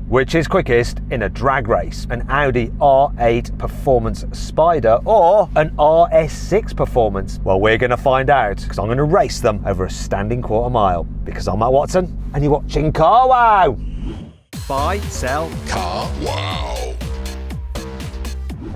Which is quickest in a drag race? An Audi R8 Performance Spyder or an RS6 Performance? Well, we're going to find out because I'm going to race them over a standing quarter mile. Because I'm Matt Watson and you're watching Car Wow. Buy, sell, Car Wow.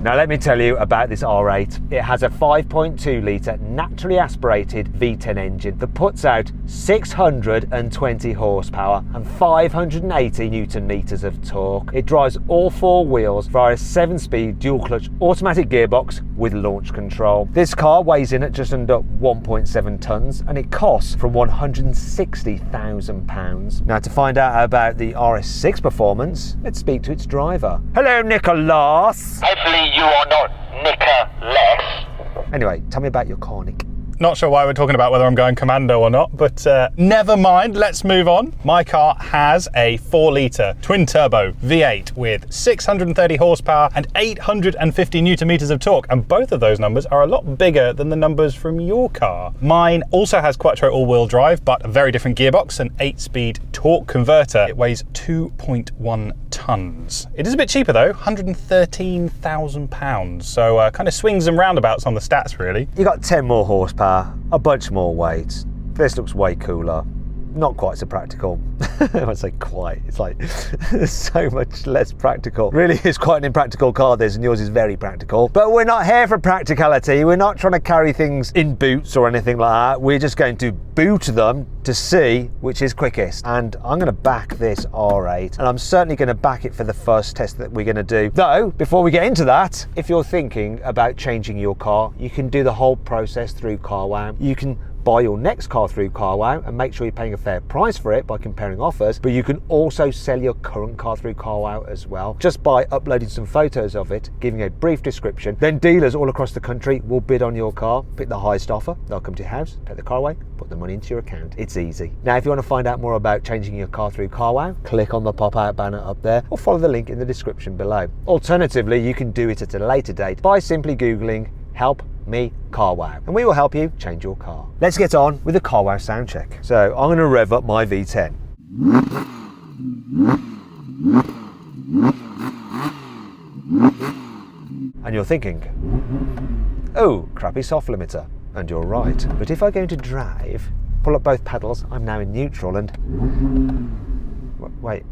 Now let me tell you about this R8. It has a 5.2 litre naturally aspirated V10 engine that puts out 620 horsepower and 580 newton meters of torque. It drives all four wheels via a 7-speed dual clutch automatic gearbox with launch control. This car weighs in at just under 1.7 tonnes and it costs from £160,000. Now to find out about the RS6 Performance, let's speak to its driver. Hello Nicholas! Hopefully you are not Nicholas. Anyway, tell me about your car, Nick. Not sure why we're talking about whether I'm going commando or not, but never mind, let's move on. My car has a 4-litre twin-turbo V8 with 630 horsepower and 850 newton meters of torque, and both of those numbers are a lot bigger than the numbers from your car. Mine also has quattro all-wheel drive, but a very different gearbox, an 8-speed torque converter. It weighs 2.1 tonnes. It is a bit cheaper though, £113,000, so kind of swings and roundabouts on the stats really. You got 10 more horsepower, a bunch more weight. This looks way cooler. Not quite so practical. I would say quite. It's like so much less practical. Really is quite an impractical car this, and yours is very practical. But we're not here for practicality. We're not trying to carry things in boots or anything like that. We're just going to boot them to see which is quickest. And I'm going to back this R8, and I'm certainly going to back it for the first test that we're going to do. Though, before we get into that, if you're thinking about changing your car, you can do the whole process through Car Wow. You can buy your next car through Car Wow and make sure you're paying a fair price for it by comparing offers, but you can also sell your current car through Car Wow as well, just by uploading some photos of it, giving a brief description. Then dealers all across the country will bid on your car, pick the highest offer, they'll come to your house, take the car away, put the money into your account. It's easy. Now if you want to find out more about changing your car through Car Wow, click on the pop-out banner up there or follow the link in the description below. Alternatively, you can do it at a later date by simply googling "Help Me Car Wow" and we will help you change your car. Let's get on with the Car Wow sound check. So I'm going to rev up my V10. And you're thinking, oh, crappy soft limiter. And you're right. But if I go into drive, pull up both pedals, I'm now in neutral and... Wait.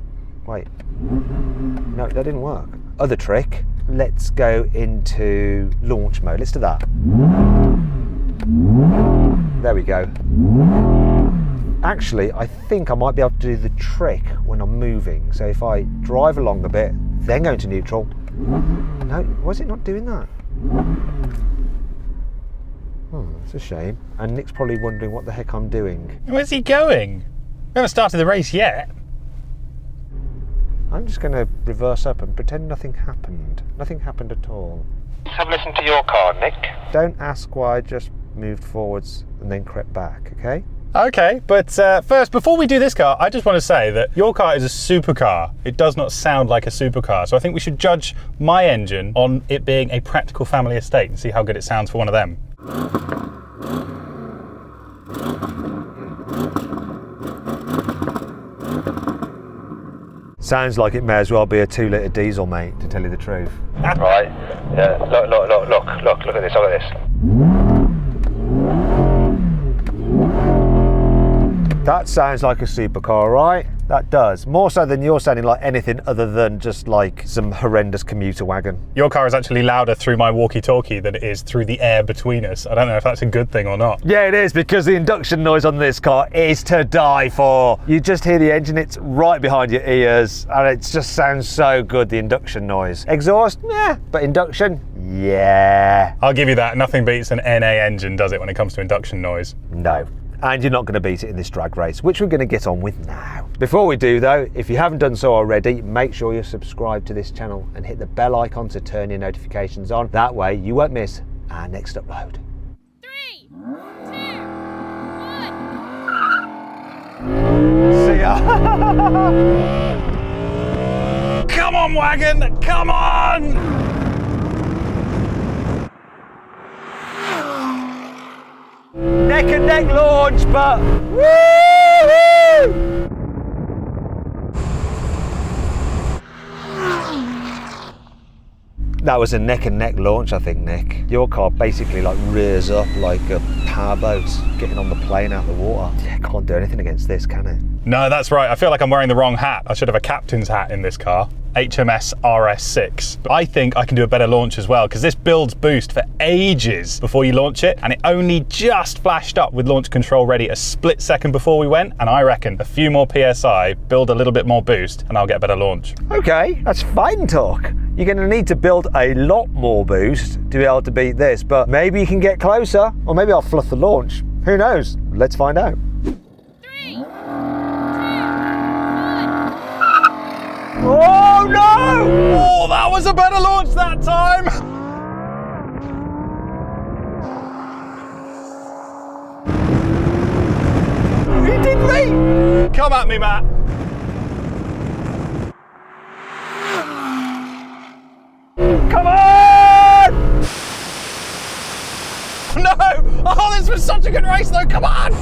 No, that didn't work. Other trick. Let's go into launch mode. Let's do that. There we go. Actually, I think I might be able to do the trick when I'm moving. So if I drive along a bit, then go into neutral. No, why is it not doing that? Oh, it's a shame. And Nick's probably wondering what the heck I'm doing. Where's he going? We haven't started the race yet. I'm just going to reverse up and pretend nothing happened. Nothing happened at all. Have a listen to your car, Nick. Don't ask why I just moved forwards and then crept back, okay? Okay, but first, before we do this car, I just want to say that your car is a supercar. It does not sound like a supercar, so I think we should judge my engine on it being a practical family estate and see how good it sounds for one of them. Sounds like it may as well be a 2-litre diesel, mate, to tell you the truth. Right. Yeah. Look at this. Look at this. That sounds like a supercar, right? That does. More so than you're sounding like anything other than just like some horrendous commuter wagon. Your car is actually louder through my walkie-talkie than it is through the air between us. I don't know if that's a good thing or not. Yeah, it is, because the induction noise on this car is to die for. You just hear the engine, it's right behind your ears, and it just sounds so good, the induction noise. Exhaust? Yeah. But induction? Yeah. I'll give you that. Nothing beats an NA engine, does it, when it comes to induction noise? No. And you're not going to beat it in this drag race, which we're going to get on with now. Before we do though, if you haven't done so already, make sure you're subscribed to this channel and hit the bell icon to turn your notifications on. That way you won't miss our next upload. 3, 2, 1. See ya! Come on, wagon! Come on! Neck and neck launch, but woo-hoo! That was a neck and neck launch, I think, Nick. Your car basically like rears up like a powerboat getting on the plane out of the water. Yeah, can't do anything against this, can it? No, that's right. I feel like I'm wearing the wrong hat. I should have a captain's hat in this car. HMS RS6. But I think I can do a better launch as well, because this builds boost for ages before you launch it, and it only just flashed up with launch control ready a split second before we went, and I reckon a few more PSI, build a little bit more boost, and I'll get a better launch. Okay, that's fine talk. You're going to need to build a lot more boost to be able to beat this, but maybe you can get closer, or maybe I'll fluff the launch. Who knows? Let's find out. 3, 2, 1. Oh no! Oh, that was a better launch that time! He did me! Come at me, Matt. Come on! No! Oh, this was such a good race though, come on!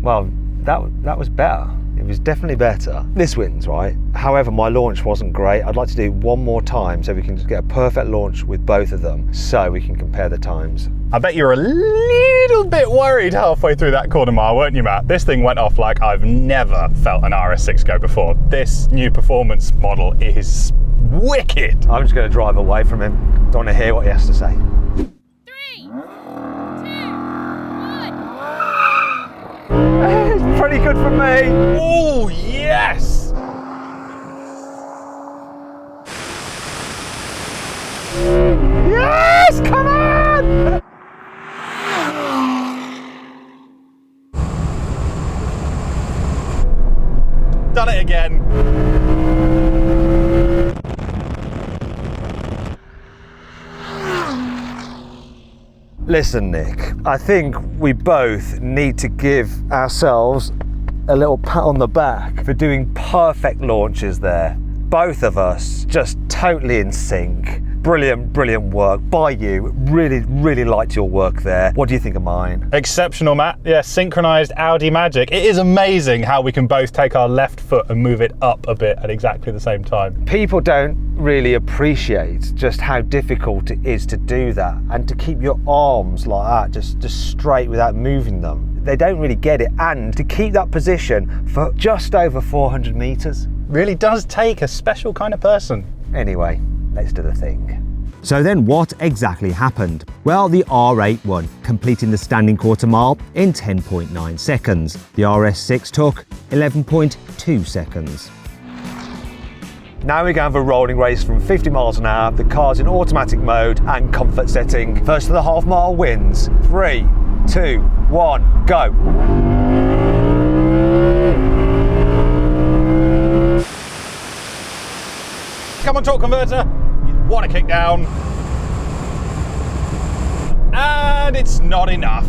Well, that was better. It was definitely better. This wins, right? However, my launch wasn't great. I'd like to do one more time so we can just get a perfect launch with both of them so we can compare the times. I bet you were a little bit worried halfway through that quarter mile, weren't you, Matt? This thing went off like I've never felt an RS6 go before. This new performance model is wicked. I'm just going to drive away from him. Don't want to hear what he has to say. 3, 2, 1. It's pretty good for me. Oh, yes! Yes, come on! Done it again. Listen, Nick, I think we both need to give ourselves a little pat on the back for doing perfect launches there. Both of us just totally in sync. Brilliant, brilliant work by you. Really, really liked your work there. What do you think of mine? Exceptional, Matt. Yeah, synchronized Audi magic. It is amazing how we can both take our left foot and move it up a bit at exactly the same time. People don't really appreciate just how difficult it is to do that and to keep your arms like that, just straight without moving them. They don't really get it, and to keep that position for just over 400 meters. Really does take a special kind of person. Anyway, let's do the thing. So then what exactly happened? Well, the R8 won, completing the standing quarter mile in 10.9 seconds. The RS6 took 11.2 seconds. Now we're going for a rolling race from 50 miles an hour. The car's in automatic mode and comfort setting. First to the half mile wins. 3, 2, 1, go. Come on, torque converter. What a kick down. And it's not enough.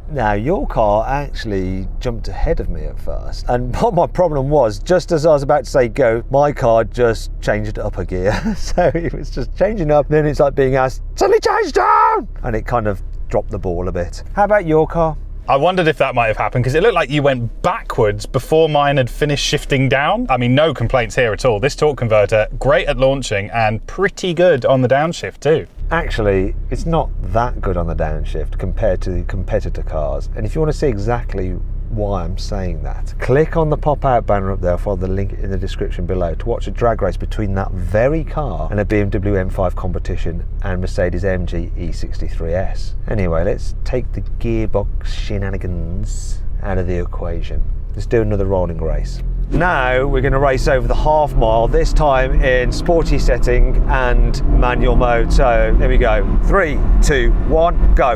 Now, your car actually jumped ahead of me at first. And what my problem was, just as I was about to say go, my car just changed up a gear. So it was just changing up, then it's like being asked, suddenly change down! And it kind of dropped the ball a bit. How about your car? I wondered if that might have happened because it looked like you went backwards before mine had finished shifting down. I mean, no complaints here at all. This torque converter, great at launching and pretty good on the downshift too. Actually, it's not that good on the downshift compared to the competitor cars. And if you want to see exactly why I'm saying that, click on the pop-out banner up there, follow the link in the description below to watch a drag race between that very car and a BMW M5 competition and Mercedes AMG E63S. Anyway, let's take the gearbox shenanigans out of the equation. Let's do another rolling race. Now we're going to race over the half mile, this time in sporty setting and manual mode. So there we go. 3, 2, 1, go.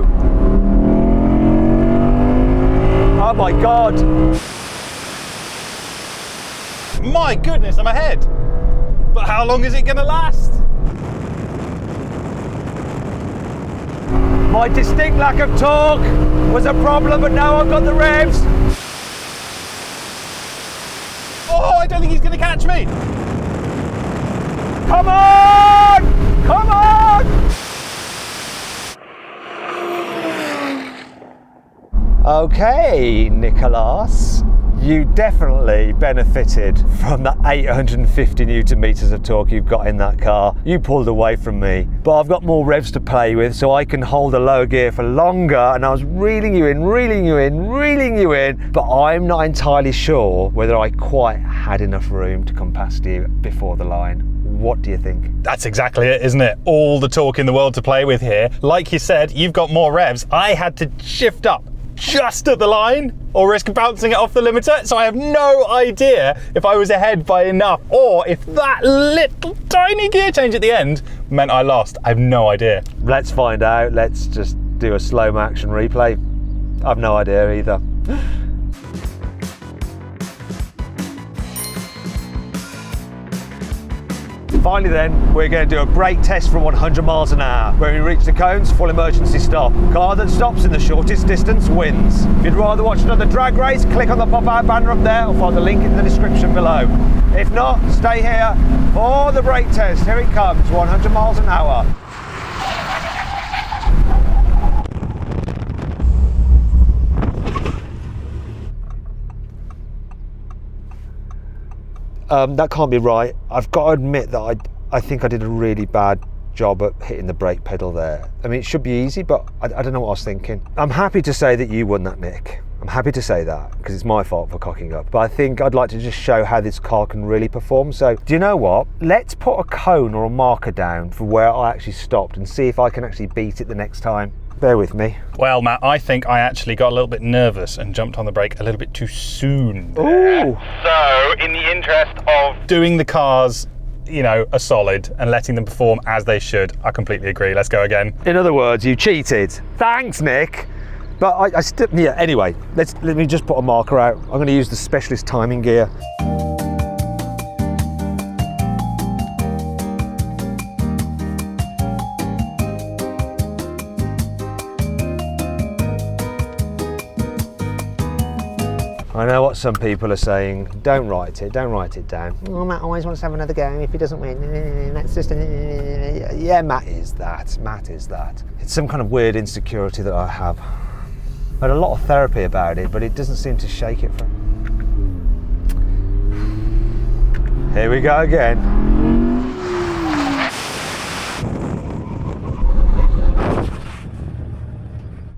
Oh my God. My goodness, I'm ahead. But how long is it going to last? My distinct lack of torque was a problem, but now I've got the revs. Oh, I don't think he's going to catch me. Come on! Okay, Nicholas. You definitely benefited from that 850 Newton meters of torque you've got in that car. You pulled away from me, but I've got more revs to play with, so I can hold a low gear for longer, and I was reeling you in, but I'm not entirely sure whether I quite had enough room to come past you before the line. What do you think? That's exactly it, isn't it? All the torque in the world to play with here. Like you said, you've got more revs. I had to shift up just at the line or risk bouncing it off the limiter, so I have no idea if I was ahead by enough or if that little tiny gear change at the end meant I lost. I have no idea. Let's find out. Let's just do a slow action replay. I've no idea either. Finally then, we're going to do a brake test from 100 miles an hour. When we reach the cones, full emergency stop. Car that stops in the shortest distance wins. If you'd rather watch another drag race, click on the pop-out banner up there or find the link in the description below. If not, stay here for the brake test. Here it comes, 100 miles an hour. That can't be right. I've got to admit that I think I did a really bad job at hitting the brake pedal there. I mean, it should be easy, but I don't know what I was thinking. I'm happy to say that you won that, Nick. I'm happy to say that because it's my fault for cocking up. But I think I'd like to just show how this car can really perform. So, do you know what? Let's put a cone or a marker down for where I actually stopped and see if I can actually beat it the next time. Bear with me. Well, Matt, I think I actually got a little bit nervous and jumped on the brake a little bit too soon there. Ooh. So, in the interest of Doing the cars, you know, a solid and letting them perform as they should, I completely agree. Let's go again. In other words, you cheated. Thanks, Nick. But I still, yeah, anyway, let me just put a marker out. I'm going to use the specialist timing gear. I know what some people are saying, don't write it down. Oh, Matt always wants to have another go, if he doesn't win, that's just, yeah, Matt is that. It's some kind of weird insecurity that I have. I had a lot of therapy about it, but it doesn't seem to shake it from. Here we go again.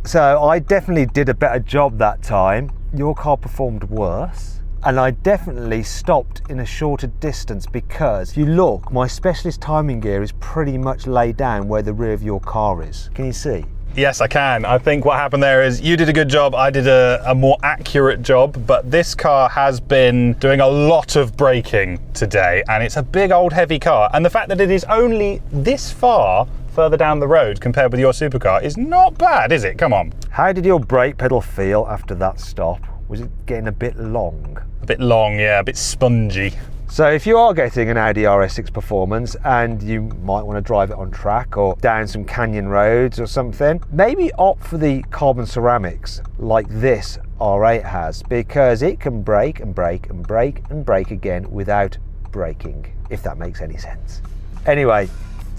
So I definitely did a better job that time. Your car performed worse, and I definitely stopped in a shorter distance because if you look, my specialist timing gear is pretty much laid down where the rear of your car is. Can you see? Yes, I can. I think what happened there is you did a good job, I did a more accurate job, but this car has been doing a lot of braking today, and it's a big old heavy car, and the fact that it is only this far further down the road compared with your supercar is not bad, is it? Come on. How did your brake pedal feel after that stop? Was it getting a bit long? A bit long, yeah, a bit spongy. So if you are getting an Audi RS6 Performance and you might want to drive it on track or down some canyon roads or something, maybe opt for the carbon ceramics like this R8 has, because it can brake and brake and brake and brake again without braking, if that makes any sense. Anyway,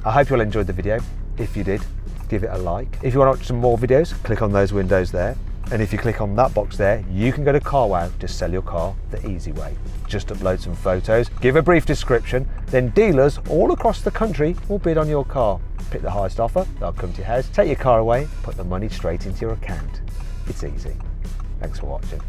I hope you all enjoyed the video. If you did, give it a like. If you want to watch some more videos, click on those windows there. And if you click on that box there, you can go to CarWow to sell your car the easy way. Just upload some photos, give a brief description, then dealers all across the country will bid on your car. Pick the highest offer, they'll come to your house, take your car away, put the money straight into your account. It's easy. Thanks for watching.